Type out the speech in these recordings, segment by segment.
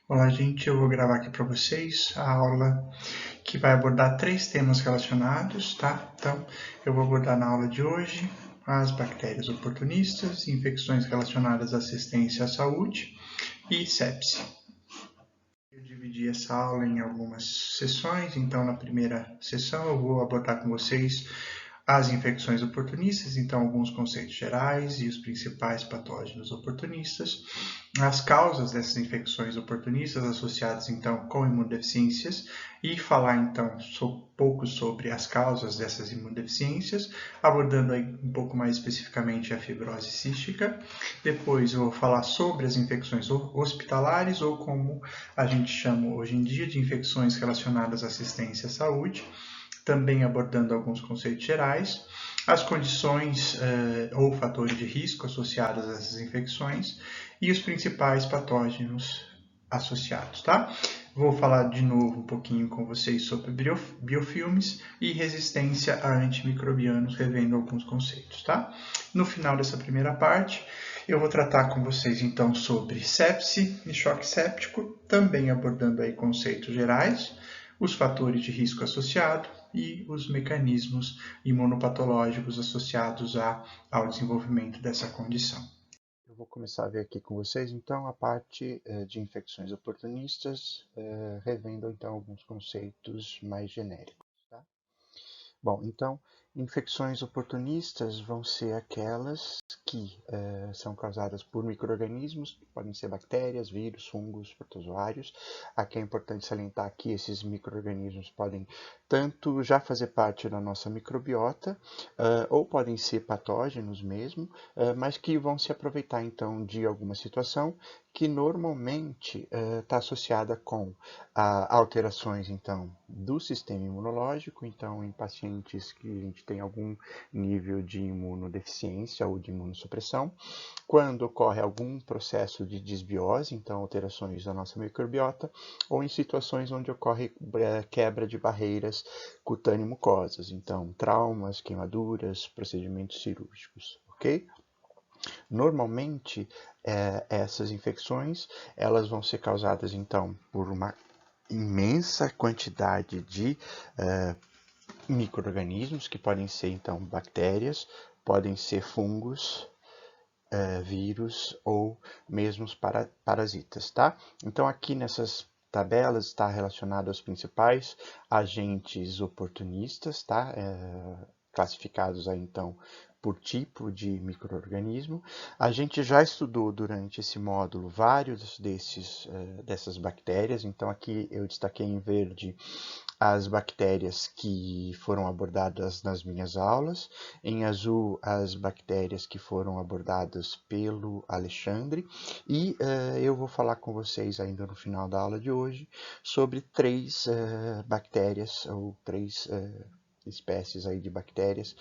Olá, gente. Eu vou gravar aqui para vocês a aula que vai abordar três temas relacionados, tá? Então, eu vou abordar na aula de hoje as bactérias oportunistas, infecções relacionadas à assistência à saúde e sepse. Eu dividi essa aula em algumas sessões, então na primeira sessão eu vou abordar com vocês as infecções oportunistas, então alguns conceitos gerais e os principais patógenos oportunistas, as causas dessas infecções oportunistas associadas então com imunodeficiências e falar então pouco sobre as causas dessas imunodeficiências, abordando aí um pouco mais especificamente a fibrose cística. Depois eu vou falar sobre as infecções hospitalares ou como a gente chama hoje em dia de infecções relacionadas à assistência à saúde, também abordando alguns conceitos gerais, as condições ou fatores de risco associados a essas infecções e os principais patógenos associados, tá? Vou falar de novo um pouquinho com vocês sobre biofilmes e resistência a antimicrobianos, revendo alguns conceitos, tá? No final dessa primeira parte, eu vou tratar com vocês então sobre sepse e choque séptico, também abordando aí conceitos gerais, os fatores de risco associado e os mecanismos imunopatológicos associados ao desenvolvimento dessa condição. Eu vou começar a ver aqui com vocês, então, a parte de infecções oportunistas, revendo, então, alguns conceitos mais genéricos, tá? Bom, então, infecções oportunistas vão ser aquelas que são causadas por micro-organismos, que podem ser bactérias, vírus, fungos, protozoários. Aqui é importante salientar que esses micro-organismos podem tanto já fazer parte da nossa microbiota, ou podem ser patógenos mesmo, mas que vão se aproveitar então de alguma situação que normalmente está associada com alterações então do sistema imunológico, então em pacientes que a gente tem algum nível de imunodeficiência ou de imunossupressão, quando ocorre algum processo de desbiose, então alterações da nossa microbiota, ou em situações onde ocorre quebra de barreiras cutâneo-mucosas, então traumas, queimaduras, procedimentos cirúrgicos, ok? Normalmente, essas infecções elas vão ser causadas então por uma imensa quantidade de micro-organismos, que podem ser então bactérias, podem ser fungos, vírus ou mesmo parasitas, tá? Então aqui nessas tabelas está relacionado aos principais agentes oportunistas, tá? Classificados aí então por tipo de micro-organismo. A gente já estudou durante esse módulo vários dessas bactérias, então aqui eu destaquei em verde as bactérias que foram abordadas nas minhas aulas, em azul as bactérias que foram abordadas pelo Alexandre, e eu vou falar com vocês ainda no final da aula de hoje sobre três bactérias ou três espécies aí de bactérias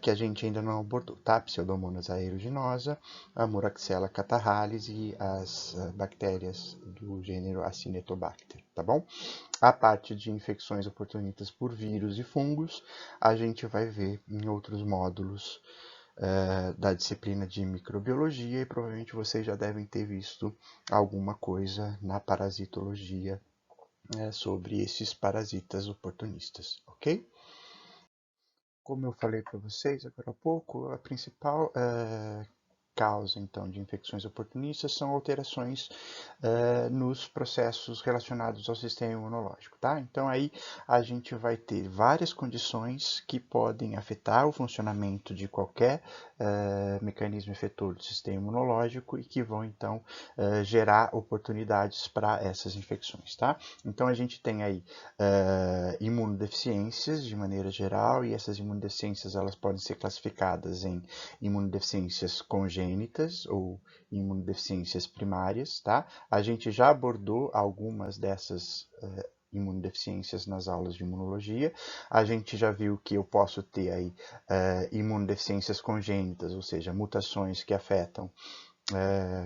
que a gente ainda não abordou, tá? Pseudomonas aeruginosa, a Moraxella catarrhalis e as bactérias do gênero Acinetobacter, tá bom? A parte de infecções oportunistas por vírus e fungos, a gente vai ver em outros módulos da disciplina de microbiologia e provavelmente vocês já devem ter visto alguma coisa na parasitologia sobre esses parasitas oportunistas, ok? Como eu falei para vocês agora há pouco, a principal causa então de infecções oportunistas são alterações nos processos relacionados ao sistema imunológico, tá? Então aí a gente vai ter várias condições que podem afetar o funcionamento de qualquer mecanismo efetor do sistema imunológico e que vão então gerar oportunidades para essas infecções, tá? Então a gente tem aí imunodeficiências de maneira geral, e essas imunodeficiências elas podem ser classificadas em imunodeficiências congênitas ou imunodeficiências primárias, tá? A gente já abordou algumas dessas imunodeficiências nas aulas de imunologia. A gente já viu que eu posso ter aí imunodeficiências congênitas, ou seja, mutações que afetam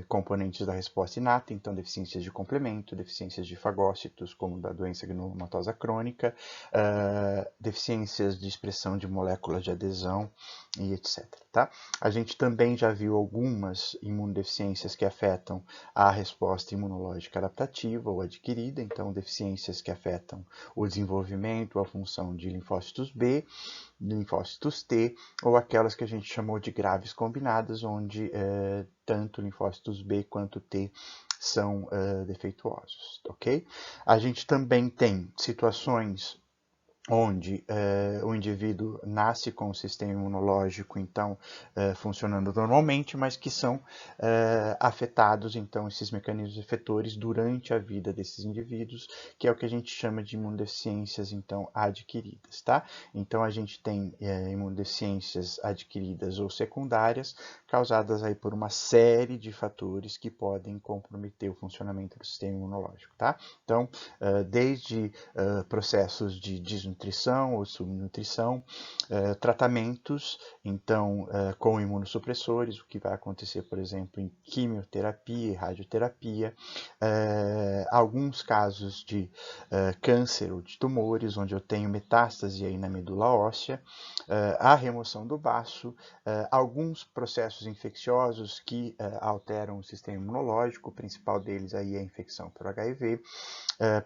componentes da resposta inata, então deficiências de complemento, deficiências de fagócitos, como da doença granulomatosa crônica, deficiências de expressão de moléculas de adesão e etc. Tá? A gente também já viu algumas imunodeficiências que afetam a resposta imunológica adaptativa ou adquirida, então deficiências que afetam o desenvolvimento, a função de linfócitos B, linfócitos T, ou aquelas que a gente chamou de graves combinadas, onde tanto linfócitos B quanto T são defeituosos, ok? A gente também tem situações onde o indivíduo nasce com o sistema imunológico, então, funcionando normalmente, mas que são afetados, então, esses mecanismos efetores durante a vida desses indivíduos, que é o que a gente chama de imunodeficiências, então, adquiridas, tá? Então, a gente tem imunodeficiências adquiridas ou secundárias, causadas aí por uma série de fatores que podem comprometer o funcionamento do sistema imunológico, tá? Então, desde processos de desnutrição ou subnutrição, tratamentos, então, com imunossupressores, o que vai acontecer, por exemplo, em quimioterapia e radioterapia, alguns casos de câncer ou de tumores, onde eu tenho metástase aí na medula óssea, a remoção do baço, alguns processos infecciosos que alteram o sistema imunológico, o principal deles aí é a infecção por HIV,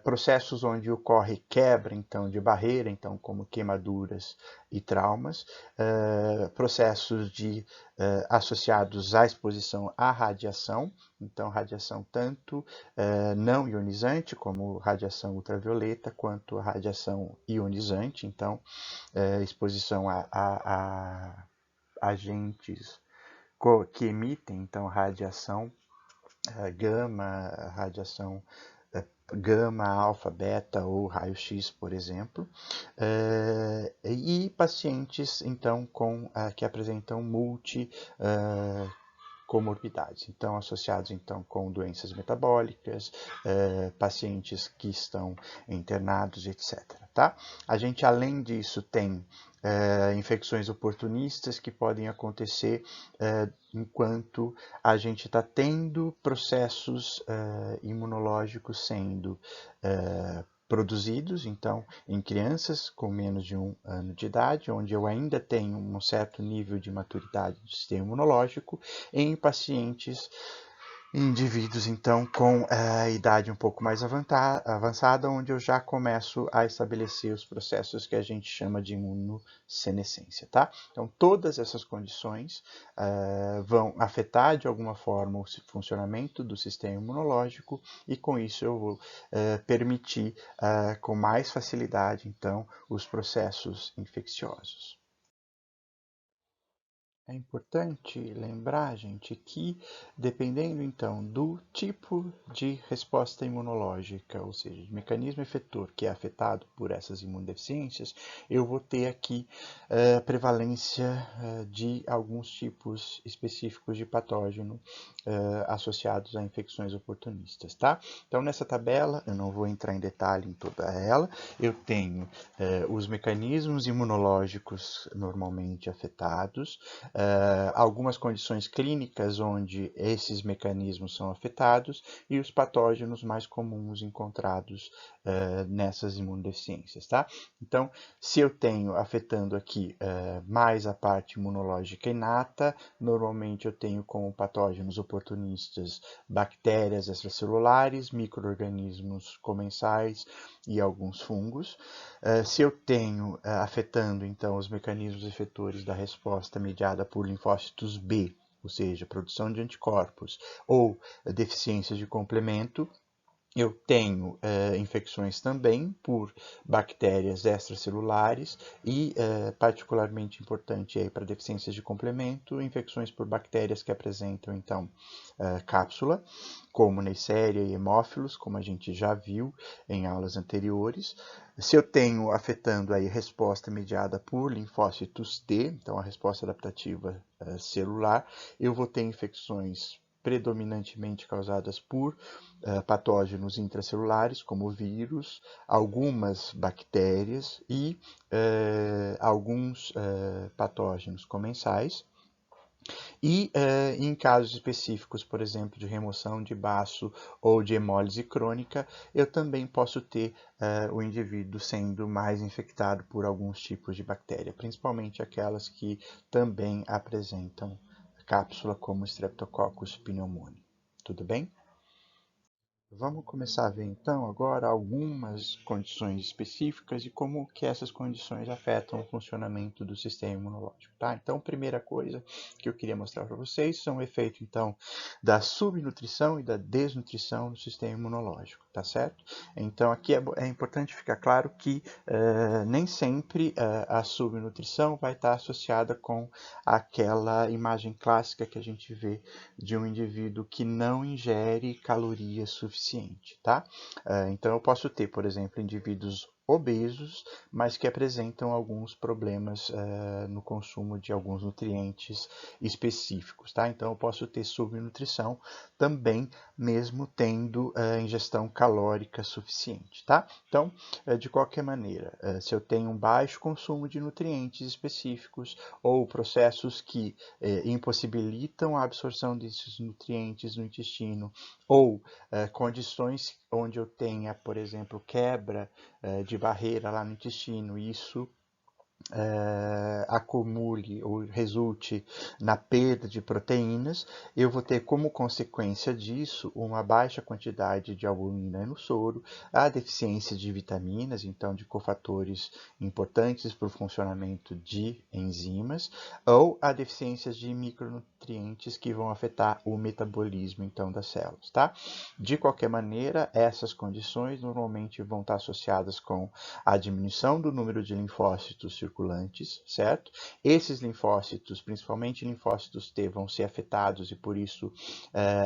processos onde ocorre quebra, então, de barreira, então, como queimaduras e traumas, processos associados à exposição à radiação, então, radiação tanto não ionizante, como radiação ultravioleta, quanto a radiação ionizante, então, exposição a agentes que emitem, então, radiação gama, radiação gama, alfa, beta ou raio-x, por exemplo, e pacientes, então, que apresentam comorbidades, então associados então com doenças metabólicas, pacientes que estão internados, etc. Tá? A gente, além disso, tem infecções oportunistas que podem acontecer enquanto a gente está tendo processos imunológicos sendo produzidos, então, em crianças com menos de 1 ano de idade, onde eu ainda tenho um certo nível de maturidade do sistema imunológico, em pacientes, indivíduos, então, com a idade um pouco mais avançada, onde eu já começo a estabelecer os processos que a gente chama de imunossenescência, tá? Então, todas essas condições vão afetar, de alguma forma, o funcionamento do sistema imunológico e, com isso, eu vou permitir com mais facilidade, então, os processos infecciosos. É importante lembrar, gente, que dependendo então do tipo de resposta imunológica, ou seja, de mecanismo efetor que é afetado por essas imunodeficiências, eu vou ter aqui prevalência de alguns tipos específicos de patógeno associados a infecções oportunistas, tá? Então, nessa tabela, eu não vou entrar em detalhe em toda ela, eu tenho os mecanismos imunológicos normalmente afetados, algumas condições clínicas onde esses mecanismos são afetados e os patógenos mais comuns encontrados nessas imunodeficiências, tá? Então, se eu tenho afetando aqui mais a parte imunológica inata, normalmente eu tenho como patógenos oportunistas bactérias extracelulares, micro-organismos comensais e alguns fungos. Se eu tenho afetando então os mecanismos efetores da resposta mediada por linfócitos B, ou seja, produção de anticorpos, ou deficiências de complemento, eu tenho infecções também por bactérias extracelulares e, particularmente importante para deficiências de complemento, infecções por bactérias que apresentam, então, cápsula, como Neisseria e hemófilos, como a gente já viu em aulas anteriores. Se eu tenho afetando aí resposta mediada por linfócitos T, então a resposta adaptativa celular, eu vou ter infecções predominantemente causadas por patógenos intracelulares, como vírus, algumas bactérias e alguns patógenos comensais. E em casos específicos, por exemplo, de remoção de baço ou de hemólise crônica, eu também posso ter o indivíduo sendo mais infectado por alguns tipos de bactéria, principalmente aquelas que também apresentam cápsula, como Streptococcus pneumoniae. Tudo bem? Vamos começar a ver então agora algumas condições específicas e como que essas condições afetam o funcionamento do sistema imunológico, tá? Então, primeira coisa que eu queria mostrar para vocês são o efeito então da subnutrição e da desnutrição no sistema imunológico, tá certo? Então, aqui é importante ficar claro que nem sempre a subnutrição vai estar associada com aquela imagem clássica que a gente vê de um indivíduo que não ingere calorias suficiente, tá? Então eu posso ter, por exemplo, indivíduos obesos, mas que apresentam alguns problemas no consumo de alguns nutrientes específicos, tá? Então eu posso ter subnutrição também, mesmo tendo ingestão calórica suficiente, tá? Então, de qualquer maneira, se eu tenho um baixo consumo de nutrientes específicos ou processos que impossibilitam a absorção desses nutrientes no intestino, ou condições onde eu tenha, por exemplo, quebra de barreira lá no intestino, isso acumule ou resulte na perda de proteínas, eu vou ter como consequência disso uma baixa quantidade de albumina no soro, a deficiência de vitaminas, então de cofatores importantes para o funcionamento de enzimas, ou a deficiência de micronutrientes que vão afetar o metabolismo então das células, tá? De qualquer maneira, essas condições normalmente vão estar associadas com a diminuição do número de linfócitos circulantes, certo? Esses linfócitos, principalmente linfócitos T, vão ser afetados e por isso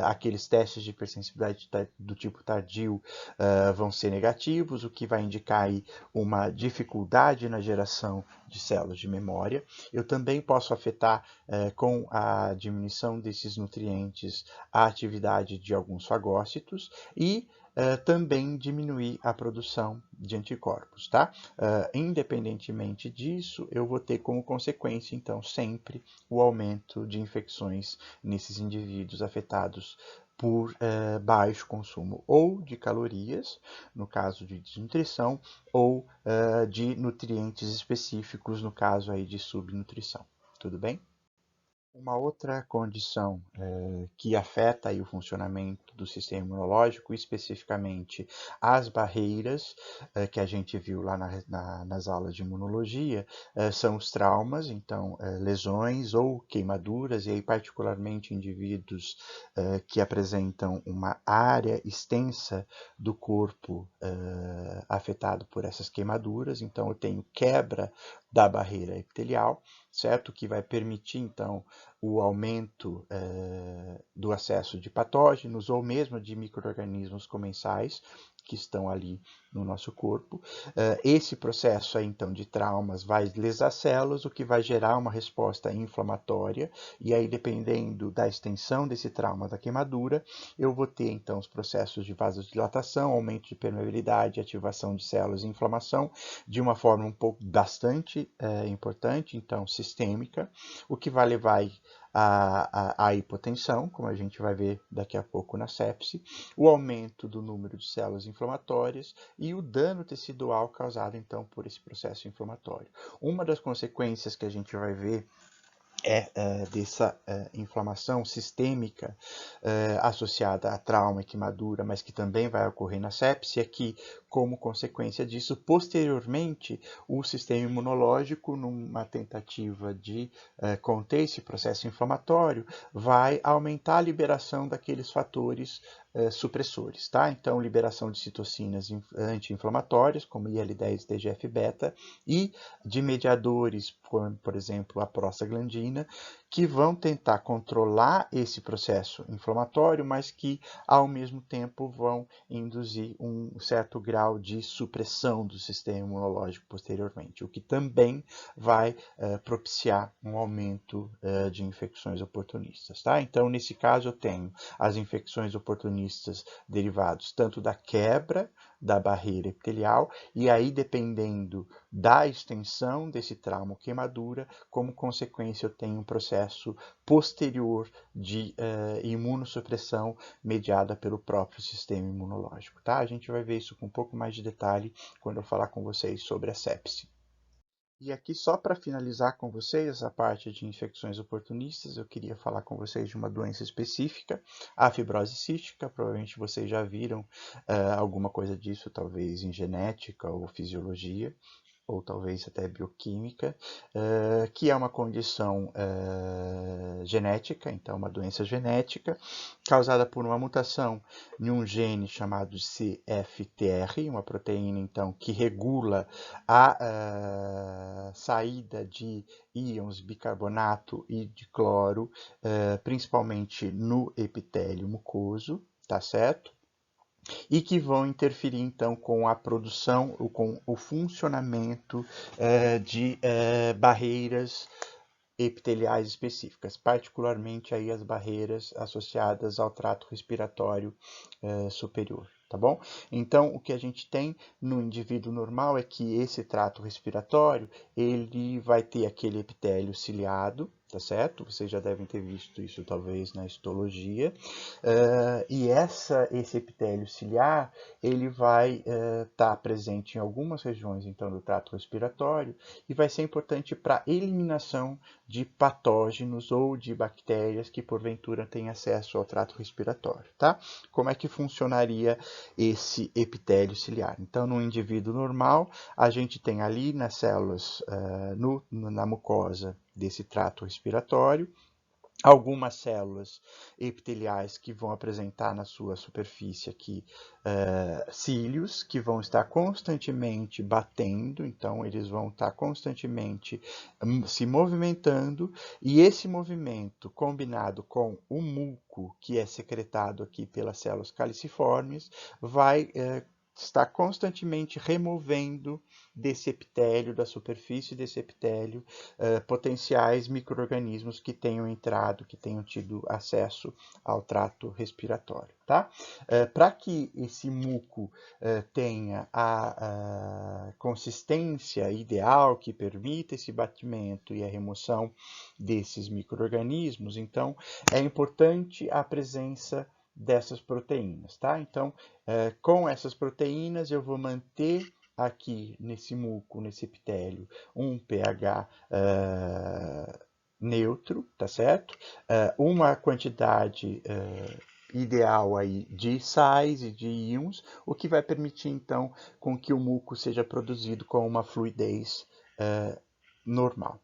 aqueles testes de hipersensibilidade do tipo tardio vão ser negativos, o que vai indicar aí uma dificuldade na geração de células de memória. Eu também posso afetar com a diminuição desses nutrientes a atividade de alguns fagócitos e também diminuir a produção de anticorpos, tá? Independentemente disso, eu vou ter como consequência, então, sempre o aumento de infecções nesses indivíduos afetados por baixo consumo ou de calorias, no caso de desnutrição, ou de nutrientes específicos, no caso aí de subnutrição. Tudo bem? Uma outra condição que afeta aí o funcionamento do sistema imunológico, especificamente as barreiras que a gente viu lá nas aulas de imunologia, são os traumas, então lesões ou queimaduras, e aí particularmente indivíduos que apresentam uma área extensa do corpo afetado por essas queimaduras, então eu tenho quebra da barreira epitelial, certo? Que vai permitir, então, o aumento do acesso de patógenos ou mesmo de micro-organismos comensais que estão ali no nosso corpo. Esse processo aí, então, de traumas vai lesar células, o que vai gerar uma resposta inflamatória, e aí, dependendo da extensão desse trauma da queimadura, eu vou ter, então, os processos de vasodilatação, aumento de permeabilidade, ativação de células e inflamação, de uma forma um pouco bastante importante, então, sistêmica, o que vai levar a hipotensão, como a gente vai ver daqui a pouco na sepse, o aumento do número de células inflamatórias e o dano tecidual causado, então, por esse processo inflamatório. Uma das consequências que a gente vai ver dessa inflamação sistêmica associada a trauma e queimadura, mas que também vai ocorrer na sepse, é que, como consequência disso, posteriormente, o sistema imunológico, numa tentativa de conter esse processo inflamatório, vai aumentar a liberação daqueles fatores supressores, tá? Então, liberação de citocinas anti-inflamatórias, como IL-10 e TGF-beta, e de mediadores, como, por exemplo, a prostaglandina, que vão tentar controlar esse processo inflamatório, mas que, ao mesmo tempo, vão induzir um certo grau de supressão do sistema imunológico posteriormente, o que também vai propiciar um aumento de infecções oportunistas, tá? Então, nesse caso, eu tenho as infecções oportunistas derivados tanto da quebra da barreira epitelial, e aí, dependendo da extensão desse trauma ou queimadura, como consequência eu tenho um processo posterior de imunossupressão mediada pelo próprio sistema imunológico, tá? A gente vai ver isso com um pouco mais de detalhe quando eu falar com vocês sobre a sepse. E aqui, só para finalizar com vocês essa parte de infecções oportunistas, eu queria falar com vocês de uma doença específica, a fibrose cística. Provavelmente vocês já viram alguma coisa disso, talvez em genética ou fisiologia, ou talvez até bioquímica, que é uma condição genética, então uma doença genética, causada por uma mutação em um gene chamado CFTR, uma proteína então que regula a saída de íons bicarbonato e de cloro, principalmente no epitélio mucoso, tá certo? E que vão interferir então com a produção, com o funcionamento de barreiras epiteliais específicas, particularmente aí as barreiras associadas ao trato respiratório superior, tá bom? Então, o que a gente tem no indivíduo normal é que esse trato respiratório, ele vai ter aquele epitélio ciliado, tá certo? Vocês já devem ter visto isso talvez na histologia. E esse epitélio ciliar, ele vai estar presente em algumas regiões então do trato respiratório e vai ser importante para a eliminação de patógenos ou de bactérias que porventura têm acesso ao trato respiratório, tá? Como é que funcionaria esse epitélio ciliar? Então, no indivíduo normal, a gente tem ali nas células, na mucosa desse trato respiratório, algumas células epiteliais que vão apresentar na sua superfície aqui cílios, que vão estar constantemente batendo, então eles vão estar constantemente se movimentando, e esse movimento combinado com o muco que é secretado aqui pelas células caliciformes vai está constantemente removendo desse epitélio, da superfície desse epitélio, potenciais micro-organismos que tenham entrado, que tenham tido acesso ao trato respiratório, tá? Para que esse muco tenha a consistência ideal que permita esse batimento e a remoção desses micro-organismos, então é importante a presença dessas proteínas, tá? Então, com essas proteínas eu vou manter aqui nesse muco, nesse epitélio, um pH neutro, tá certo? Uma quantidade ideal aí de sais e de íons, o que vai permitir então com que o muco seja produzido com uma fluidez normal.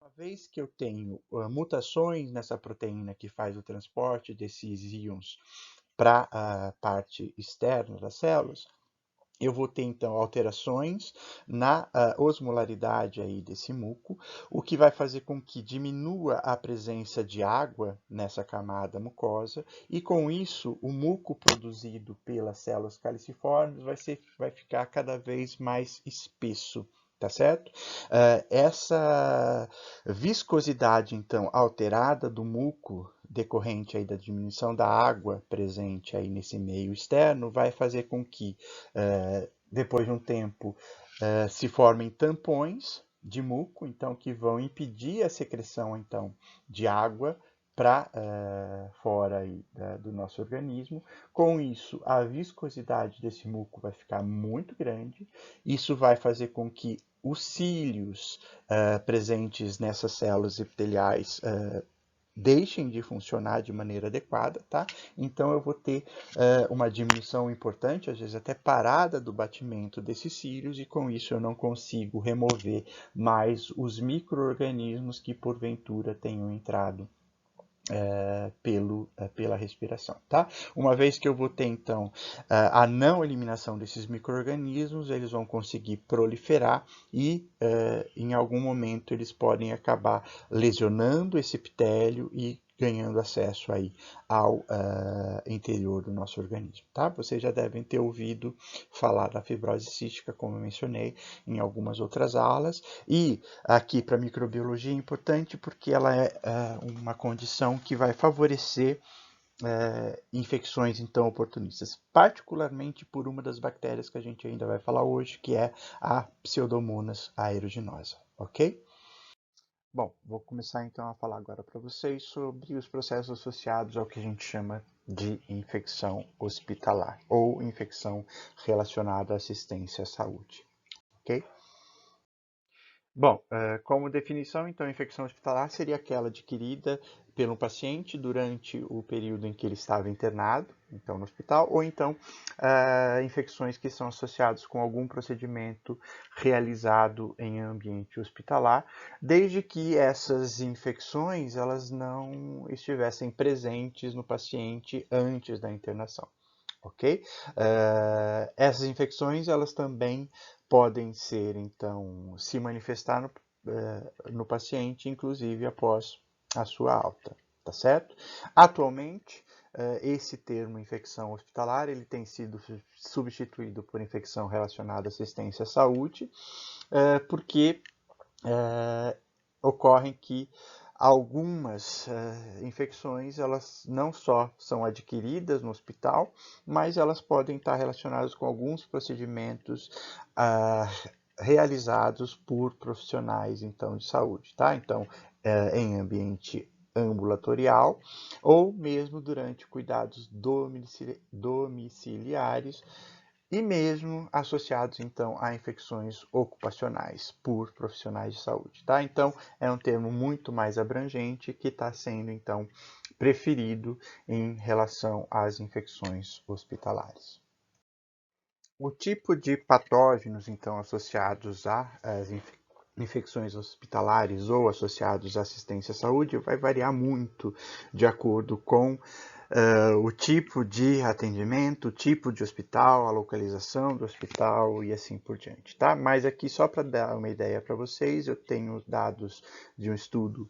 Uma vez que eu tenho mutações nessa proteína que faz o transporte desses íons para a parte externa das células, eu vou ter então alterações na osmolaridade aí desse muco, o que vai fazer com que diminua a presença de água nessa camada mucosa, e com isso o muco produzido pelas células caliciformes vai ficar cada vez mais espesso. Tá certo? Essa viscosidade, então, alterada do muco, decorrente aí da diminuição da água presente aí nesse meio externo, vai fazer com que, depois de um tempo, se formem tampões de muco, então, que vão impedir a secreção, então, de água para fora aí, do nosso organismo. Com isso, a viscosidade desse muco vai ficar muito grande. Isso vai fazer com que os cílios presentes nessas células epiteliais deixem de funcionar de maneira adequada, tá? Então eu vou ter uma diminuição importante, às vezes até parada do batimento desses cílios, e com isso eu não consigo remover mais os micro-organismos que porventura tenham entrado pela respiração, tá? Uma vez que eu vou ter, então, a não eliminação desses micro-organismos, eles vão conseguir proliferar e, em algum momento, eles podem acabar lesionando esse epitélio e ganhando acesso aí ao interior do nosso organismo, tá? Vocês já devem ter ouvido falar da fibrose cística, como eu mencionei em algumas outras aulas, e aqui para a microbiologia é importante porque ela é uma condição que vai favorecer infecções então oportunistas, particularmente por uma das bactérias que a gente ainda vai falar hoje, que é a Pseudomonas aeruginosa, ok? Bom, vou começar então a falar agora para vocês sobre os processos associados ao que a gente chama de infecção hospitalar ou infecção relacionada à assistência à saúde, ok? Bom, como definição, então, infecção hospitalar seria aquela adquirida pelo paciente durante o período em que ele estava internado, então no hospital, ou então infecções que são associadas com algum procedimento realizado em ambiente hospitalar, desde que essas infecções elas não estivessem presentes no paciente antes da internação. Ok? Essas infecções elas também podem ser, então, se manifestar no paciente, inclusive após a sua alta, tá certo? Atualmente, esse termo infecção hospitalar ele tem sido substituído por infecção relacionada à assistência à saúde, porque ocorrem que algumas infecções elas não só são adquiridas no hospital, mas elas podem estar relacionadas com alguns procedimentos realizados por profissionais então de saúde, tá? Então, em ambiente ambulatorial ou mesmo durante cuidados domiciliares e mesmo associados então a infecções ocupacionais por profissionais de saúde, tá? Então é um termo muito mais abrangente que está sendo então preferido em relação às infecções hospitalares. O tipo de patógenos então associados às infecções hospitalares ou associados à assistência à saúde vai variar muito de acordo com o tipo de atendimento, o tipo de hospital, a localização do hospital e assim por diante, tá? Mas aqui só para dar uma ideia para vocês, eu tenho dados de um estudo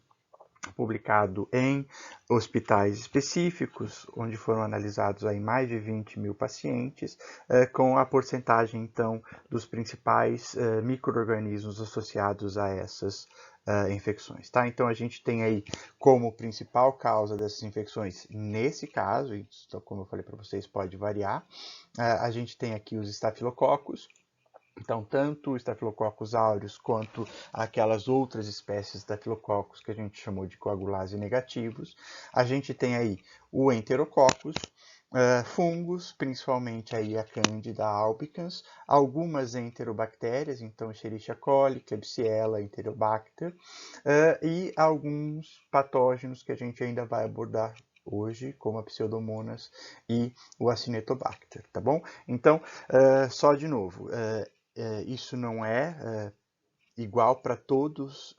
publicado em hospitais específicos, onde foram analisados aí mais de 20 mil pacientes, com a porcentagem, então, dos principais micro-organismos associados a essas infecções, tá? Então, a gente tem aí como principal causa dessas infecções, nesse caso, então, como eu falei para vocês, pode variar, a gente tem aqui os estafilococos. Então, tanto o Staphylococcus aureus quanto aquelas outras espécies de Staphylococcus que a gente chamou de coagulase negativos. A gente tem aí o Enterococcus, fungos, principalmente aí a Candida albicans, algumas enterobactérias, então Escherichia coli, Klebsiella, Enterobacter, e alguns patógenos que a gente ainda vai abordar hoje, como a Pseudomonas e o Acinetobacter, tá bom? Então, só de novo, isso não é igual para todos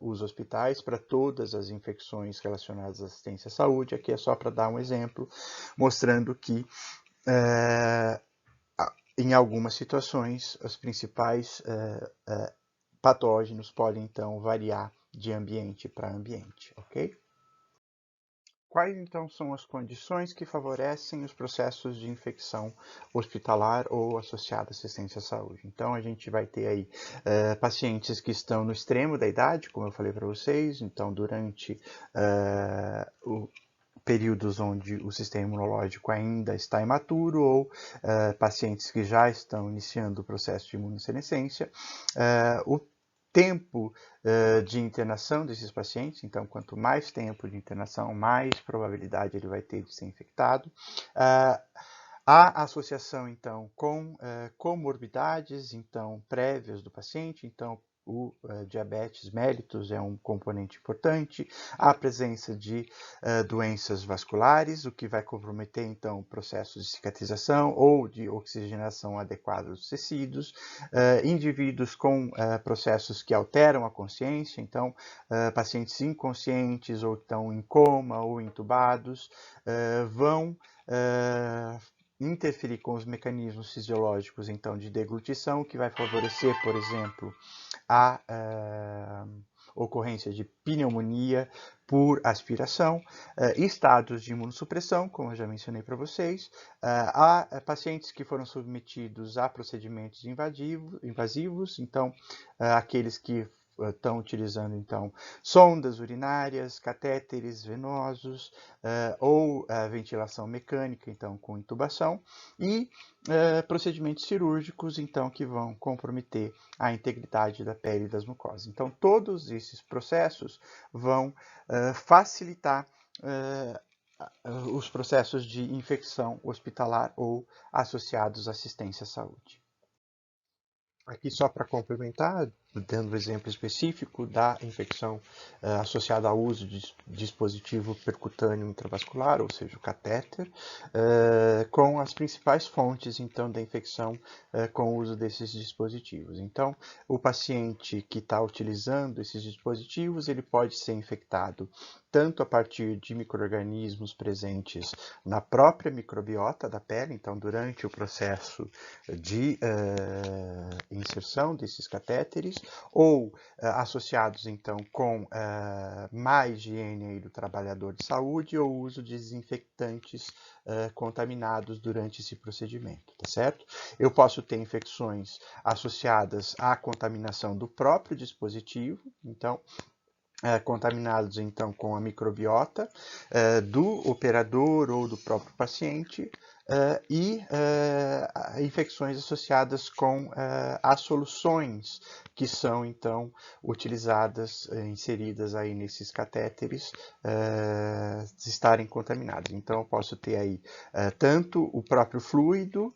os hospitais, para todas as infecções relacionadas à assistência à saúde. Aqui é só para dar um exemplo, mostrando que em algumas situações os principais patógenos podem então variar de ambiente para ambiente, ok? Quais então são as condições que favorecem os processos de infecção hospitalar ou associada à assistência à saúde? Então a gente vai ter aí pacientes que estão no extremo da idade, como eu falei para vocês, então durante períodos onde o sistema imunológico ainda está imaturo ou pacientes que já estão iniciando o processo de imunossenescência. O tempo de internação desses pacientes, então quanto mais tempo de internação, mais probabilidade ele vai ter de ser infectado. A associação, então, com comorbidades, então, prévias do paciente, então, o diabetes mellitus é um componente importante, a presença de doenças vasculares, o que vai comprometer, então, processos de cicatrização ou de oxigenação adequada dos tecidos, indivíduos com processos que alteram a consciência, então, pacientes inconscientes ou estão em coma ou entubados, vão interferir com os mecanismos fisiológicos, então, de deglutição, que vai favorecer, por exemplo, a ocorrência de pneumonia por aspiração, estados de imunossupressão, como eu já mencionei para vocês, há pacientes que foram submetidos a procedimentos invasivos, então, aqueles que estão utilizando então sondas urinárias, catéteres venosos ou ventilação mecânica, então com intubação, e procedimentos cirúrgicos, então, que vão comprometer a integridade da pele e das mucosas. Então, todos esses processos vão facilitar os processos de infecção hospitalar ou associados à assistência à saúde. Aqui só para complementar, dando um exemplo específico da infecção associada ao uso de dispositivo percutâneo intravascular, ou seja, o catéter, com as principais fontes, então, da infecção com o uso desses dispositivos. Então, o paciente que está utilizando esses dispositivos, ele pode ser infectado tanto a partir de micro-organismos presentes na própria microbiota da pele, então, durante o processo de inserção desses catéteres, ou associados então com má higiene aí do trabalhador de saúde ou uso de desinfectantes contaminados durante esse procedimento, tá certo? Eu posso ter infecções associadas à contaminação do próprio dispositivo, então contaminados então com a microbiota do operador ou do próprio paciente, e infecções associadas com as soluções que são então utilizadas, inseridas aí nesses catéteres, estarem contaminadas. Então eu posso ter aí tanto o próprio fluido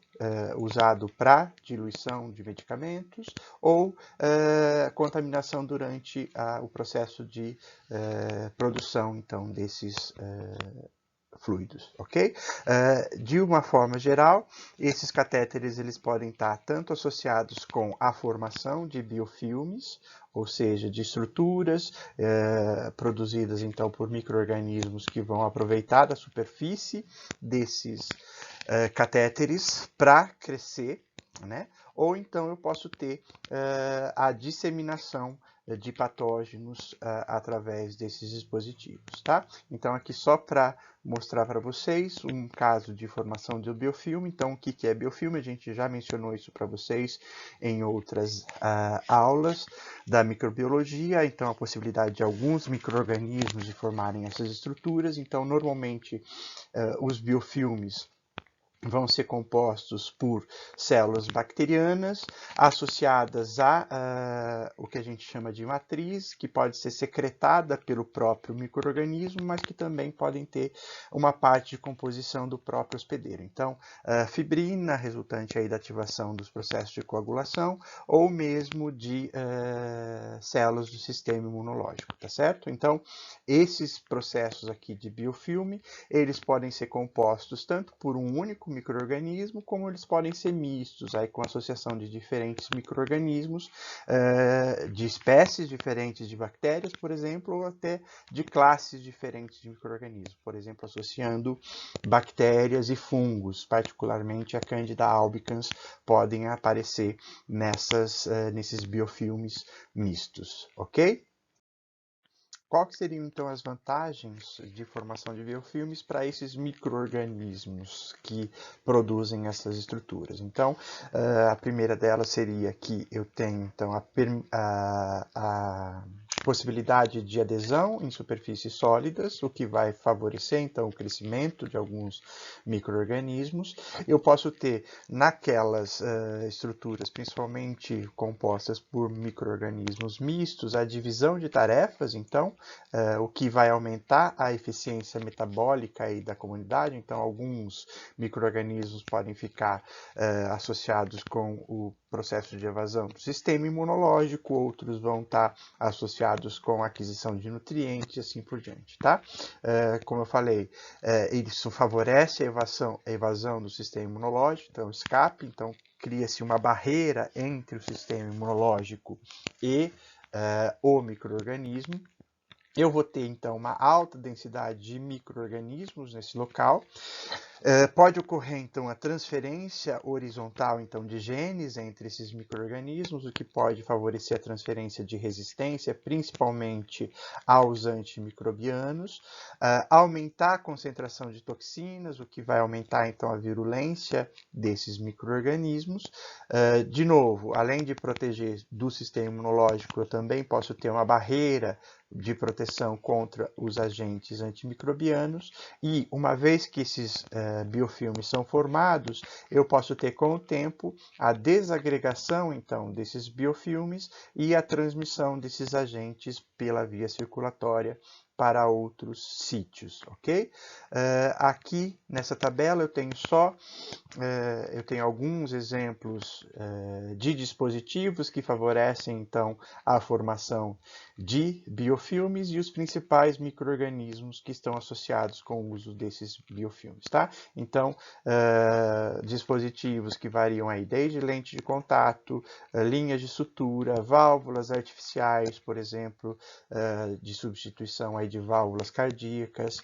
usado para diluição de medicamentos ou contaminação durante o processo de produção então desses fluidos, ok? De uma forma geral, esses catéteres eles podem estar tanto associados com a formação de biofilmes, ou seja, de estruturas produzidas então por micro-organismos que vão aproveitar da superfície desses catéteres para crescer, né? Ou então eu posso ter a disseminação de patógenos através desses dispositivos, tá? Então aqui só para mostrar para vocês um caso de formação de biofilme. Então o que é biofilme? A gente já mencionou isso para vocês em outras aulas da microbiologia. Então a possibilidade de alguns micro-organismos de formarem essas estruturas. Então normalmente os biofilmes vão ser compostos por células bacterianas associadas a o que a gente chama de matriz, que pode ser secretada pelo próprio micro-organismo, mas que também podem ter uma parte de composição do próprio hospedeiro. Então, fibrina, resultante aí da ativação dos processos de coagulação, ou mesmo de células do sistema imunológico, tá certo? Então, esses processos aqui de biofilme, eles podem ser compostos tanto por um único micro-organismo, como eles podem ser mistos, aí com associação de diferentes micro-organismos, de espécies diferentes de bactérias, por exemplo, ou até de classes diferentes de micro-organismos, por exemplo, associando bactérias e fungos, particularmente a Candida albicans, podem aparecer nesses biofilmes mistos, ok? Qual que seriam, então, as vantagens de formação de biofilmes para esses micro-organismos que produzem essas estruturas? Então, a primeira delas seria que eu tenho, então, a possibilidade de adesão em superfícies sólidas, o que vai favorecer, então, o crescimento de alguns micro-organismos. Eu posso ter naquelas estruturas, principalmente compostas por micro-organismos mistos, a divisão de tarefas, então, o que vai aumentar a eficiência metabólica aí da comunidade. Então, alguns micro-organismos podem ficar associados com o processo de evasão do sistema imunológico, outros vão estar associados com a aquisição de nutrientes e assim por diante, tá? Como eu falei, isso favorece a evasão do sistema imunológico, então escape, então cria-se uma barreira entre o sistema imunológico e o micro-organismo. Eu vou ter, então, uma alta densidade de micro-organismos nesse local. Pode ocorrer, então, a transferência horizontal então, de genes entre esses micro-organismos, o que pode favorecer a transferência de resistência, principalmente aos antimicrobianos, aumentar a concentração de toxinas, o que vai aumentar, então, a virulência desses micro-organismos. De novo, além de proteger do sistema imunológico, eu também posso ter uma barreira de proteção contra os agentes antimicrobianos e, uma vez que esses biofilmes são formados, eu posso ter com o tempo a desagregação então desses biofilmes e a transmissão desses agentes pela via circulatória para outros sítios, ok? Aqui nessa tabela eu tenho alguns exemplos de dispositivos que favorecem então a formação de biofilmes e os principais micro-organismos que estão associados com o uso desses biofilmes, tá? Então, dispositivos que variam aí desde lente de contato, linhas de sutura, válvulas artificiais, por exemplo, de substituição aí de válvulas cardíacas,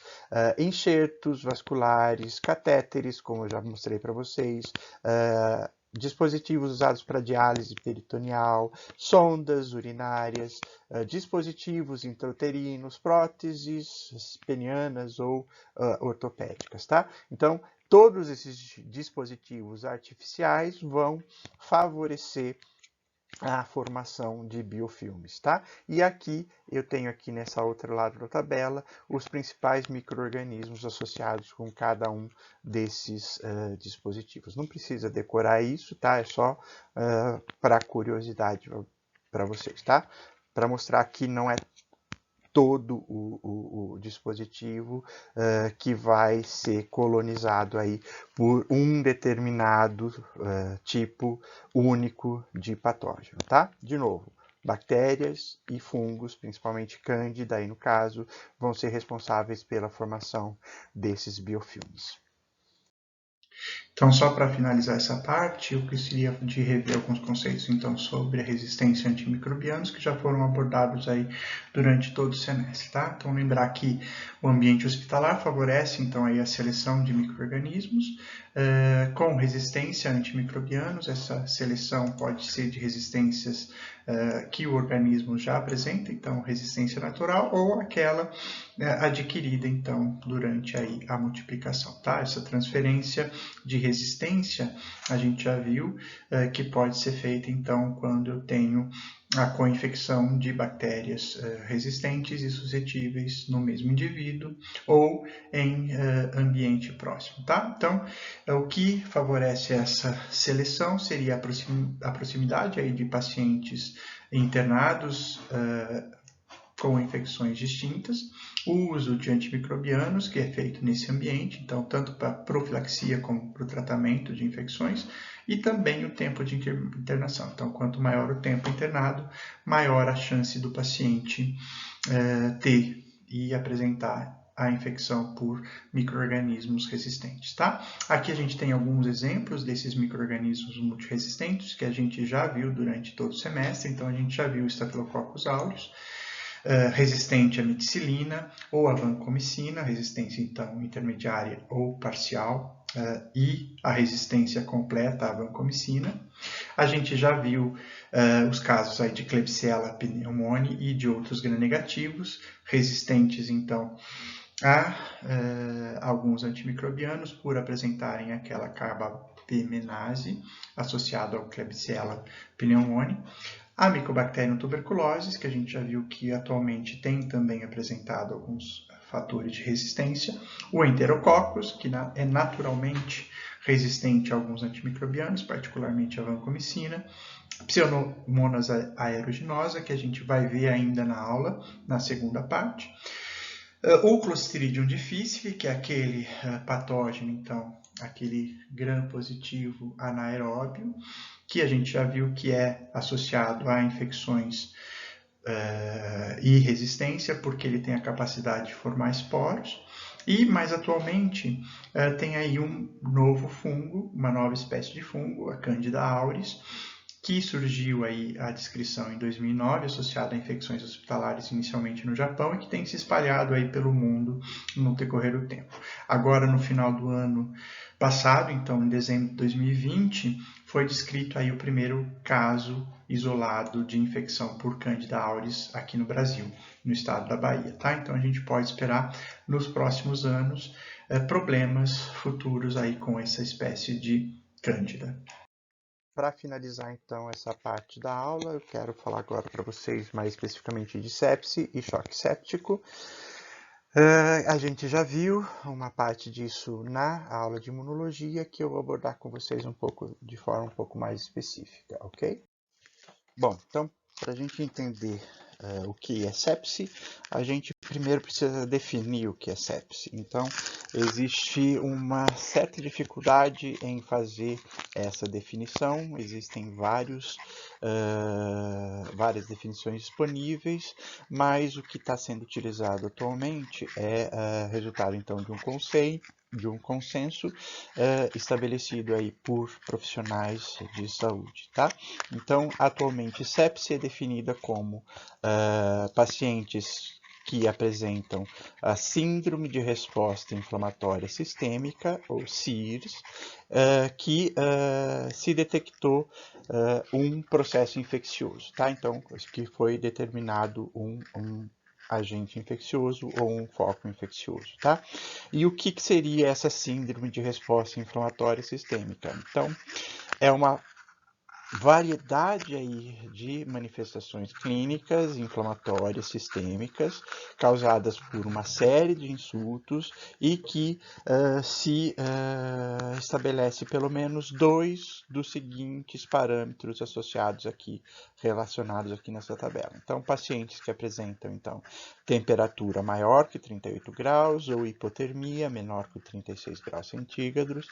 enxertos vasculares, catéteres, como eu já mostrei para vocês, dispositivos usados para diálise peritoneal, sondas urinárias, dispositivos intrauterinos, próteses penianas ou ortopédicas, tá? Então, todos esses dispositivos artificiais vão favorecer a formação de biofilmes, tá? E aqui eu tenho aqui nessa outra lado da tabela os principais micro-organismos associados com cada um desses dispositivos. Não precisa decorar isso, tá? É só para curiosidade para vocês, tá? Para mostrar que não é todo o dispositivo que vai ser colonizado aí por um determinado tipo único de patógeno, tá? De novo, bactérias e fungos, principalmente Cândida, aí no caso, vão ser responsáveis pela formação desses biofilmes. Então, só para finalizar essa parte, eu gostaria de rever alguns conceitos então sobre a resistência a antimicrobianos que já foram abordados aí durante todo o semestre, tá? Então, lembrar que o ambiente hospitalar favorece então aí a seleção de micro-organismos com resistência a antimicrobianos. Essa seleção pode ser de resistências que o organismo já apresenta, então resistência natural, ou aquela adquirida então durante aí a multiplicação, tá? Essa transferência de resistência a gente já viu que pode ser feita então quando eu tenho a co-infecção de bactérias resistentes e suscetíveis no mesmo indivíduo ou em ambiente próximo, tá? Então, o que favorece essa seleção seria a proximidade aí de pacientes internados com infecções distintas, o uso de antimicrobianos, que é feito nesse ambiente, então tanto para profilaxia como para o tratamento de infecções, e também o tempo de internação. Então, quanto maior o tempo internado, maior a chance do paciente ter e apresentar a infecção por micro-organismos resistentes, tá? Aqui a gente tem alguns exemplos desses micro-organismos multiresistentes que a gente já viu durante todo o semestre. Então, a gente já viu o Staphylococcus aureus, resistente à meticilina ou à vancomicina, resistência então intermediária ou parcial, e a resistência completa à vancomicina. A gente já viu os casos aí de Klebsiella pneumoniae e de outros gram-negativos, resistentes então a alguns antimicrobianos por apresentarem aquela carbapenemase associada ao Klebsiella pneumoniae. A Mycobacterium tuberculosis, que a gente já viu que atualmente tem também apresentado alguns fatores de resistência. O Enterococcus, que é naturalmente resistente a alguns antimicrobianos, particularmente a vancomicina. Pseudomonas aeruginosa, que a gente vai ver ainda na aula, na segunda parte. O Clostridium difficile, que é aquele patógeno, então, aquele gram-positivo anaeróbio, que a gente já viu que é associado a infecções e resistência, porque ele tem a capacidade de formar esporos. E, mais atualmente, tem aí um novo fungo, uma nova espécie de fungo, a Candida auris, que surgiu aí a descrição em 2009, associada a infecções hospitalares inicialmente no Japão e que tem se espalhado aí pelo mundo no decorrer do tempo. Agora, no final do ano passado, então em dezembro de 2020, foi descrito aí o primeiro caso isolado de infecção por Candida auris aqui no Brasil, no estado da Bahia, tá? Então a gente pode esperar nos próximos anos problemas futuros aí com essa espécie de Cândida. Para finalizar, então, essa parte da aula, eu quero falar agora para vocês mais especificamente de sepse e choque séptico. A gente já viu uma parte disso na aula de imunologia, que eu vou abordar com vocês de forma um pouco mais específica, ok? Bom, então, para a gente entender o que é sepse, a gente primeiro precisa definir o que é sepse. Então, existe uma certa dificuldade em fazer essa definição, existem várias definições disponíveis, mas o que está sendo utilizado atualmente é resultado então de um consenso estabelecido aí por profissionais de saúde, tá? Então, atualmente, sepse é definida como pacientes que apresentam a síndrome de resposta inflamatória sistêmica, ou SIRS, que se detectou um processo infeccioso, tá? Então, que foi determinado um agente infeccioso ou um foco infeccioso, tá? E o que seria essa síndrome de resposta inflamatória sistêmica? Então, é uma variedade aí de manifestações clínicas inflamatórias sistêmicas causadas por uma série de insultos e que se estabelece pelo menos 2 dos seguintes parâmetros associados aqui, relacionados aqui nessa tabela. Então, pacientes que apresentam, então, temperatura maior que 38 graus ou hipotermia menor que 36 graus centígrados,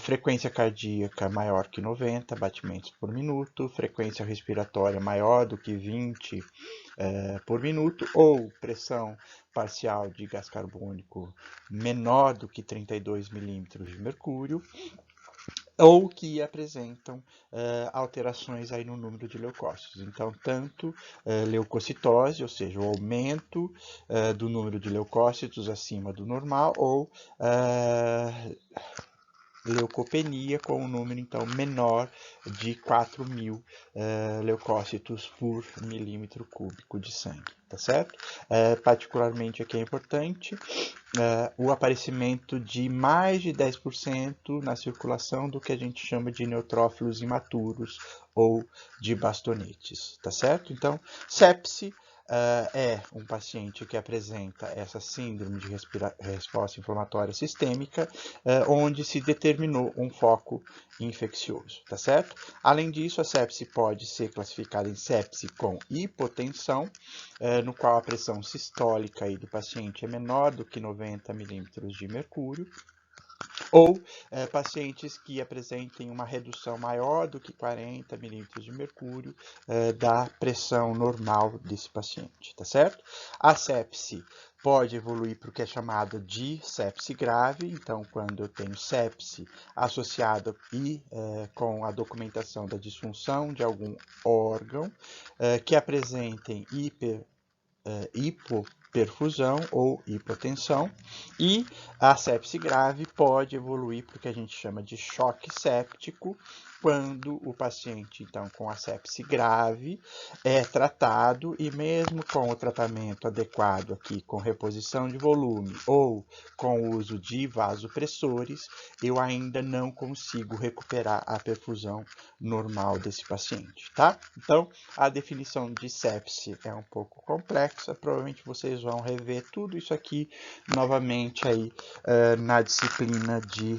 frequência cardíaca maior que 90 batimentos por minuto, frequência respiratória maior do que 20 por minuto, ou pressão parcial de gás carbônico menor do que 32 milímetros de mercúrio, ou que apresentam alterações aí no número de leucócitos. Então, tanto leucocitose, ou seja, o aumento do número de leucócitos acima do normal, ou leucopenia com um número então menor de 4.000 leucócitos por milímetro cúbico de sangue, tá certo? Particularmente aqui é importante o aparecimento de mais de 10% na circulação do que a gente chama de neutrófilos imaturos ou de bastonetes, tá certo? Então, sepse é um paciente que apresenta essa síndrome de resposta inflamatória sistêmica, onde se determinou um foco infeccioso, tá certo? Além disso, a sepse pode ser classificada em sepse com hipotensão, no qual a pressão sistólica aí do paciente é menor do que 90 milímetros de mercúrio, ou pacientes que apresentem uma redução maior do que 40 milímetros de mercúrio da pressão normal desse paciente, tá certo? A sepse pode evoluir para o que é chamado de sepse grave, então quando eu tenho sepse associada com a documentação da disfunção de algum órgão que apresentem hipoperfusão ou hipotensão, e a sepse grave pode evoluir para o que a gente chama de choque séptico, quando o paciente, então, com a sepse grave é tratado e mesmo com o tratamento adequado aqui, com reposição de volume ou com o uso de vasopressores, eu ainda não consigo recuperar a perfusão normal desse paciente, tá? Então, a definição de sepse é um pouco complexa, provavelmente vocês vão rever tudo isso aqui novamente aí na disciplina de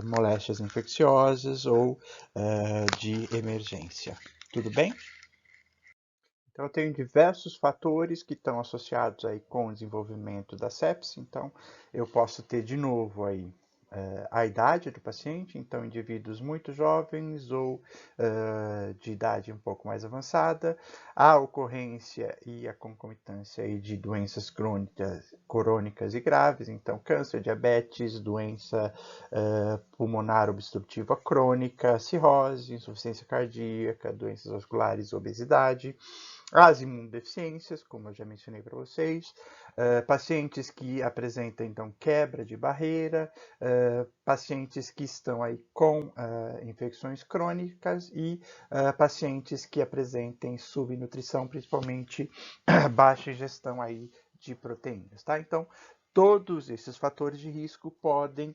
moléstias infecciosas ou de emergência. Tudo bem? Então, eu tenho diversos fatores que estão associados aí com o desenvolvimento da sepse, então eu posso ter de novo aí a idade do paciente, então indivíduos muito jovens ou de idade um pouco mais avançada, a ocorrência e a concomitância aí de doenças crônicas e graves, então câncer, diabetes, doença pulmonar obstrutiva crônica, cirrose, insuficiência cardíaca, doenças vasculares, obesidade, as imunodeficiências, como eu já mencionei para vocês, pacientes que apresentam, então, quebra de barreira, pacientes que estão aí com infecções crônicas e pacientes que apresentem subnutrição, principalmente baixa ingestão aí de proteínas, tá? Então, todos esses fatores de risco podem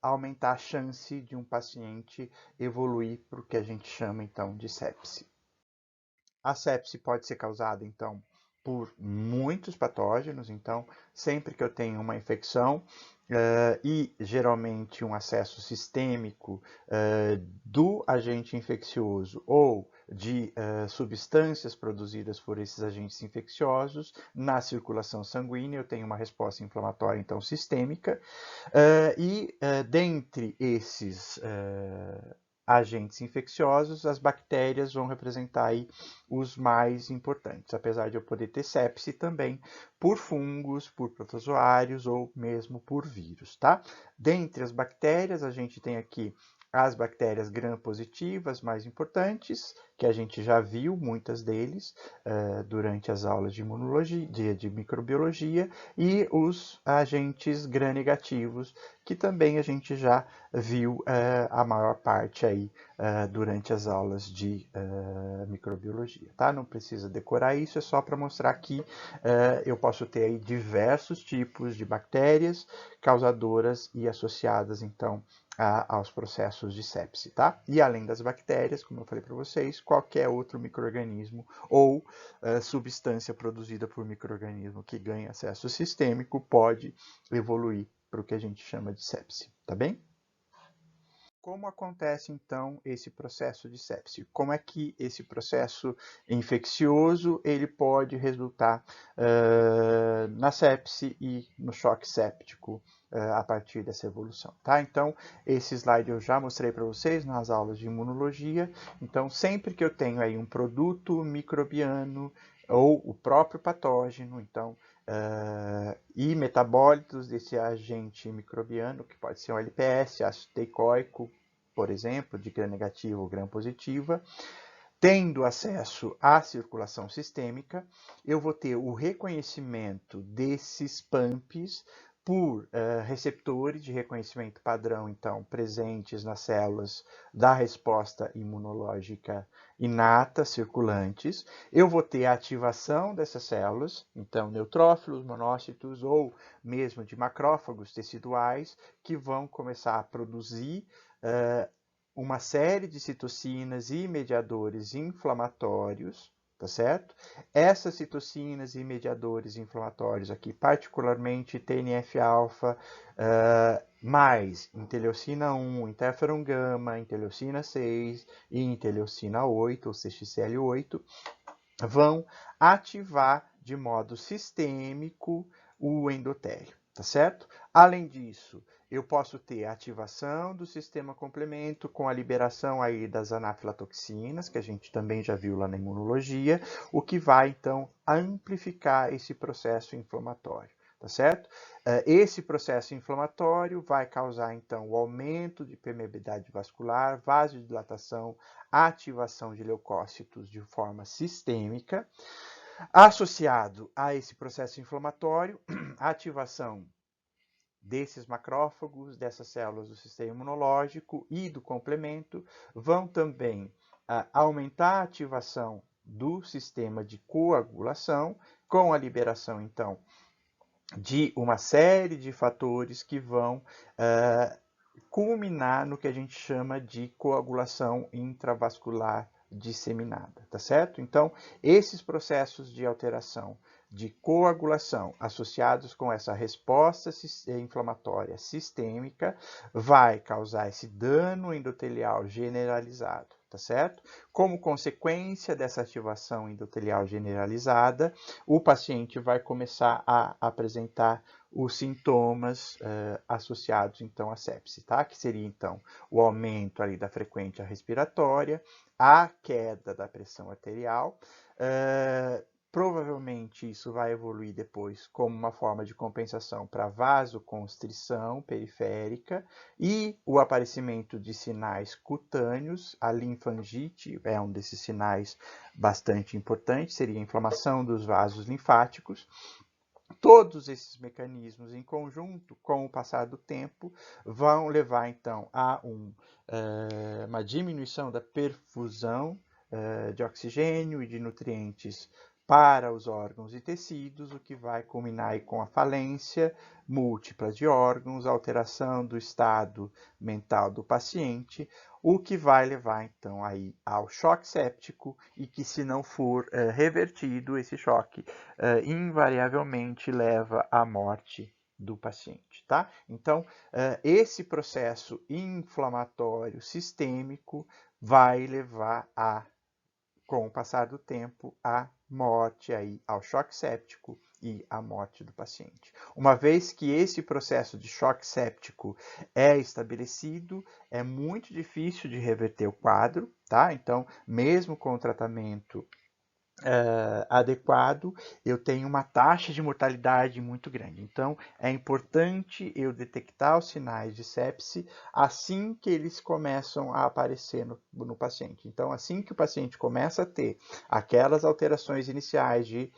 aumentar a chance de um paciente evoluir para o que a gente chama, então, de sepse. A sepse pode ser causada, então, por muitos patógenos. Então, sempre que eu tenho uma infecção e geralmente um acesso sistêmico do agente infeccioso ou de substâncias produzidas por esses agentes infecciosos na circulação sanguínea, eu tenho uma resposta inflamatória, então, sistêmica. Dentre esses agentes infecciosos, as bactérias vão representar aí os mais importantes, apesar de eu poder ter sepse também por fungos, por protozoários ou mesmo por vírus, tá? Dentre as bactérias, a gente tem aqui as bactérias gram-positivas mais importantes, que a gente já viu muitas deles durante as aulas de imunologia, de microbiologia, e os agentes gram-negativos, que também a gente já viu a maior parte aí durante as aulas de microbiologia, tá? Não precisa decorar isso, é só para mostrar que eu posso ter aí diversos tipos de bactérias causadoras e associadas, então, aos processos de sepse, tá? E além das bactérias, como eu falei para vocês, qualquer outro micro-organismo ou substância produzida por micro-organismo que ganhe acesso sistêmico pode evoluir para o que a gente chama de sepse, tá bem? Como acontece, então, esse processo de sepse? Como é que esse processo infeccioso ele pode resultar na sepse e no choque séptico a partir dessa evolução, tá? Então, esse slide eu já mostrei para vocês nas aulas de imunologia. Então, sempre que eu tenho aí um produto microbiano ou o próprio patógeno, então, e metabólitos desse agente microbiano, que pode ser um LPS, ácido teicoico, por exemplo, de gram-negativa ou gram-positiva, tendo acesso à circulação sistêmica, eu vou ter o reconhecimento desses PAMPs por receptores de reconhecimento padrão, então, presentes nas células da resposta imunológica inata, circulantes. Eu vou ter a ativação dessas células, então, neutrófilos, monócitos ou mesmo de macrófagos teciduais, que vão começar a produzir uma série de citocinas e mediadores inflamatórios, tá certo? Essas citocinas e mediadores inflamatórios aqui, particularmente TNF-alfa, mais interleucina 1, interferon gama, interleucina 6 e interleucina 8, ou CXCL8, vão ativar de modo sistêmico o endotélio, tá certo? Além disso, eu posso ter a ativação do sistema complemento com a liberação aí das anafilatoxinas, que a gente também já viu lá na imunologia, o que vai, então, amplificar esse processo inflamatório, tá certo? Esse processo inflamatório vai causar, então, o aumento de permeabilidade vascular, vasodilatação, ativação de leucócitos de forma sistêmica. Associado a esse processo inflamatório, a ativação desses macrófagos, dessas células do sistema imunológico e do complemento, vão também aumentar a ativação do sistema de coagulação, com a liberação, então, de uma série de fatores que vão culminar no que a gente chama de coagulação intravascular disseminada, tá certo? Então, esses processos de alteração de coagulação associados com essa resposta inflamatória sistêmica vai causar esse dano endotelial generalizado, tá certo? Como consequência dessa ativação endotelial generalizada, o paciente vai começar a apresentar os sintomas associados então à sepse, tá? Que seria então o aumento ali da frequência respiratória, a queda da pressão arterial. Provavelmente isso vai evoluir depois como uma forma de compensação para vasoconstrição periférica e o aparecimento de sinais cutâneos. A linfangite é um desses sinais bastante importante, seria a inflamação dos vasos linfáticos. Todos esses mecanismos em conjunto, com o passar do tempo, vão levar então a uma diminuição da perfusão de oxigênio e de nutrientes para os órgãos e tecidos, o que vai culminar aí com a falência múltipla de órgãos, alteração do estado mental do paciente, o que vai levar então aí ao choque séptico e que, se não for revertido, esse choque invariavelmente leva à morte do paciente, tá? Então, esse processo inflamatório sistêmico vai levar com o passar do tempo, à morte aí, ao choque séptico e à morte do paciente. Uma vez que esse processo de choque séptico é estabelecido, é muito difícil de reverter o quadro, tá? Então, mesmo com o tratamento adequado, eu tenho uma taxa de mortalidade muito grande. Então, é importante eu detectar os sinais de sepse assim que eles começam a aparecer no paciente. Então, assim que o paciente começa a ter aquelas alterações iniciais de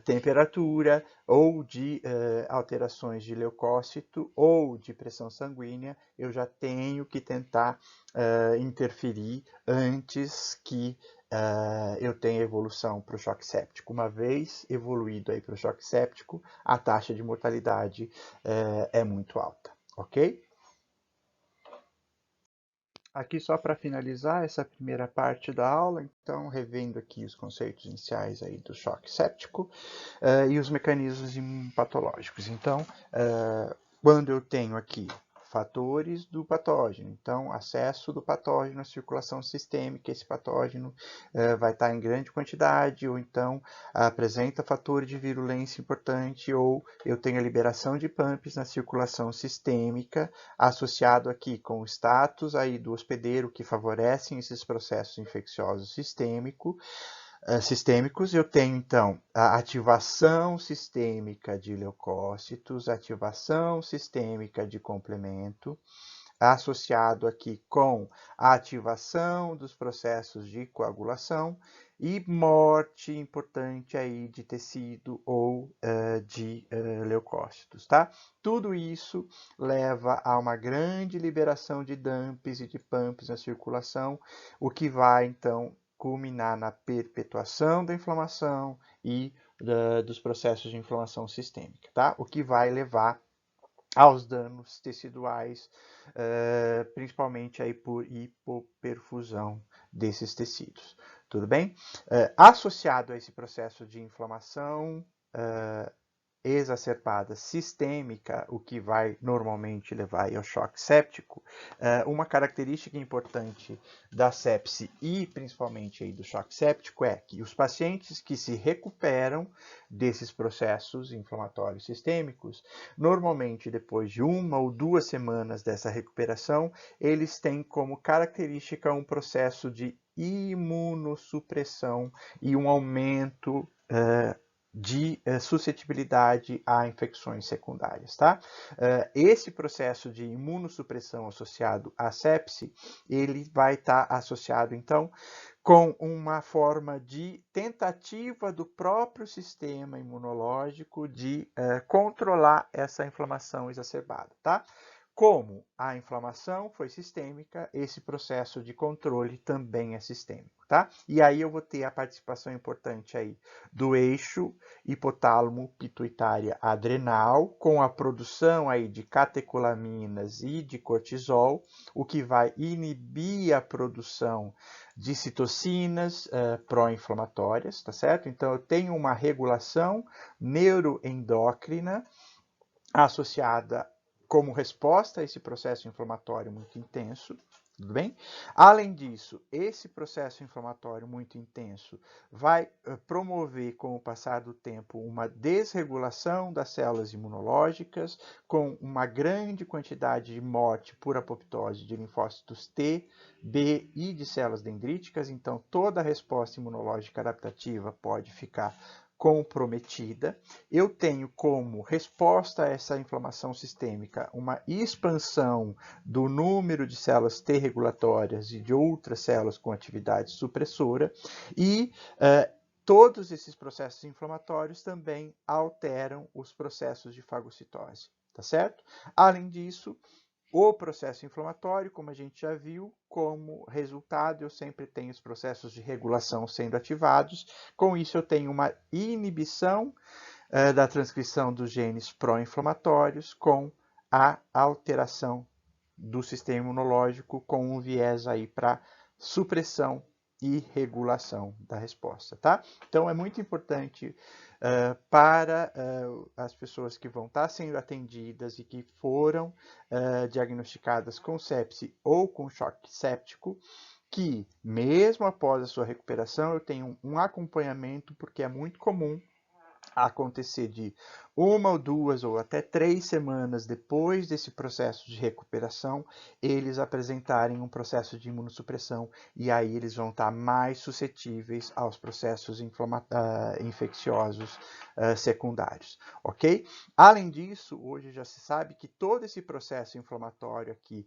temperatura ou de alterações de leucócito ou de pressão sanguínea, eu já tenho que tentar interferir antes que eu tenho evolução para o choque séptico. Uma vez evoluído para o choque séptico, a taxa de mortalidade é muito alta, ok? Aqui só para finalizar essa primeira parte da aula, então revendo aqui os conceitos iniciais aí do choque séptico e os mecanismos patológicos. Então, quando eu tenho aqui fatores do patógeno, então acesso do patógeno à circulação sistêmica, esse patógeno vai estar em grande quantidade, ou então apresenta fator de virulência importante, ou eu tenho a liberação de PAMPs na circulação sistêmica, associado aqui com o status aí do hospedeiro que favorecem esses processos infecciosos sistêmicos, eu tenho então a ativação sistêmica de leucócitos, ativação sistêmica de complemento, associado aqui com a ativação dos processos de coagulação e morte importante aí de tecido ou de leucócitos, tá? Tudo isso leva a uma grande liberação de DAMPs e de PAMPs na circulação, o que vai então culminar na perpetuação da inflamação e dos processos de inflamação sistêmica, tá? O que vai levar aos danos teciduais, principalmente aí por hipoperfusão desses tecidos. Tudo bem? Associado a esse processo de inflamação exacerbada sistêmica, o que vai normalmente levar ao choque séptico, uma característica importante da sepse e principalmente aí do choque séptico é que os pacientes que se recuperam desses processos inflamatórios sistêmicos, normalmente depois de 1 ou 2 semanas dessa recuperação, eles têm como característica um processo de imunossupressão e um aumento de suscetibilidade a infecções secundárias, tá? Esse processo de imunossupressão associado à sepse, ele vai estar associado, então, com uma forma de tentativa do próprio sistema imunológico de controlar essa inflamação exacerbada, tá? Como a inflamação foi sistêmica, esse processo de controle também é sistêmico, tá? E aí eu vou ter a participação importante aí do eixo hipotálamo pituitária adrenal, com a produção aí de catecolaminas e de cortisol, o que vai inibir a produção de citocinas pró-inflamatórias, tá certo? Então eu tenho uma regulação neuroendócrina associada como resposta a esse processo inflamatório muito intenso. Tudo bem? Além disso, esse processo inflamatório muito intenso vai promover, com o passar do tempo, uma desregulação das células imunológicas, com uma grande quantidade de morte por apoptose de linfócitos T, B e de células dendríticas. Então, toda a resposta imunológica adaptativa pode ficar comprometida. Eu tenho como resposta a essa inflamação sistêmica uma expansão do número de células T regulatórias e de outras células com atividade supressora, e todos esses processos inflamatórios também alteram os processos de fagocitose, tá certo? Além disso, o processo inflamatório, como a gente já viu, como resultado eu sempre tenho os processos de regulação sendo ativados. Com isso eu tenho uma inibição da transcrição dos genes pró-inflamatórios com a alteração do sistema imunológico com um viés aí para supressão e regulação da resposta, tá? Então é muito importante para as pessoas que vão estar sendo atendidas e que foram diagnosticadas com sepse ou com choque séptico, que mesmo após a sua recuperação eu tenho um acompanhamento, porque é muito comum acontecer de 1 ou 2 ou até 3 semanas depois desse processo de recuperação, eles apresentarem um processo de imunossupressão, e aí eles vão estar mais suscetíveis aos processos infecciosos secundários, ok? Além disso, hoje já se sabe que todo esse processo inflamatório aqui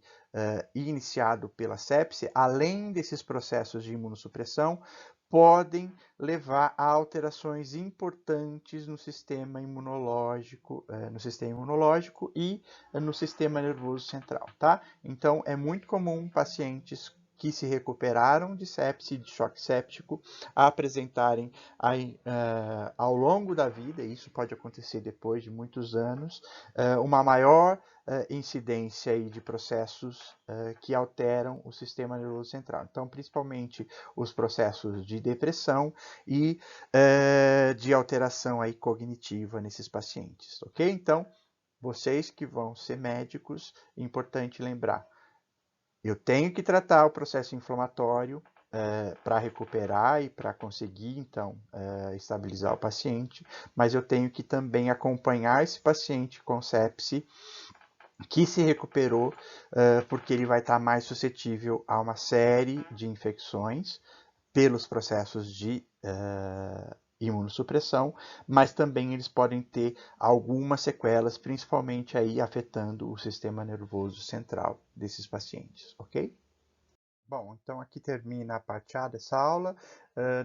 iniciado pela sepse, além desses processos de imunossupressão, podem levar a alterações importantes no sistema imunológico e no sistema nervoso central, tá? Então, é muito comum pacientes que se recuperaram de sepse, de choque séptico, a apresentarem ao longo da vida, e isso pode acontecer depois de muitos anos, uma maior incidência aí de processos que alteram o sistema nervoso central. Então, principalmente os processos de depressão e de alteração aí cognitiva nesses pacientes, ok? Então, vocês que vão ser médicos, é importante lembrar, eu tenho que tratar o processo inflamatório para recuperar e para conseguir, então, estabilizar o paciente, mas eu tenho que também acompanhar esse paciente com sepse que se recuperou, porque ele vai estar mais suscetível a uma série de infecções pelos processos de imunossupressão, mas também eles podem ter algumas sequelas, principalmente aí afetando o sistema nervoso central desses pacientes, ok? Bom, então aqui termina a parte A dessa aula.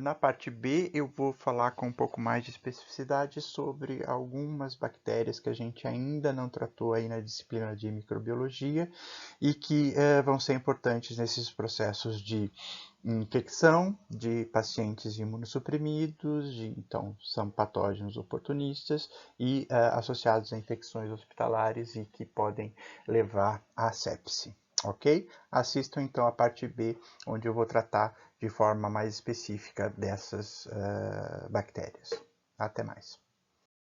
Na parte B eu vou falar com um pouco mais de especificidade sobre algumas bactérias que a gente ainda não tratou aí na disciplina de microbiologia e que vão ser importantes nesses processos de infecção de pacientes imunossuprimidos, então são patógenos oportunistas e associados a infecções hospitalares e que podem levar à sepse. Ok? Assistam então a parte B, onde eu vou tratar de forma mais específica dessas bactérias. Até mais.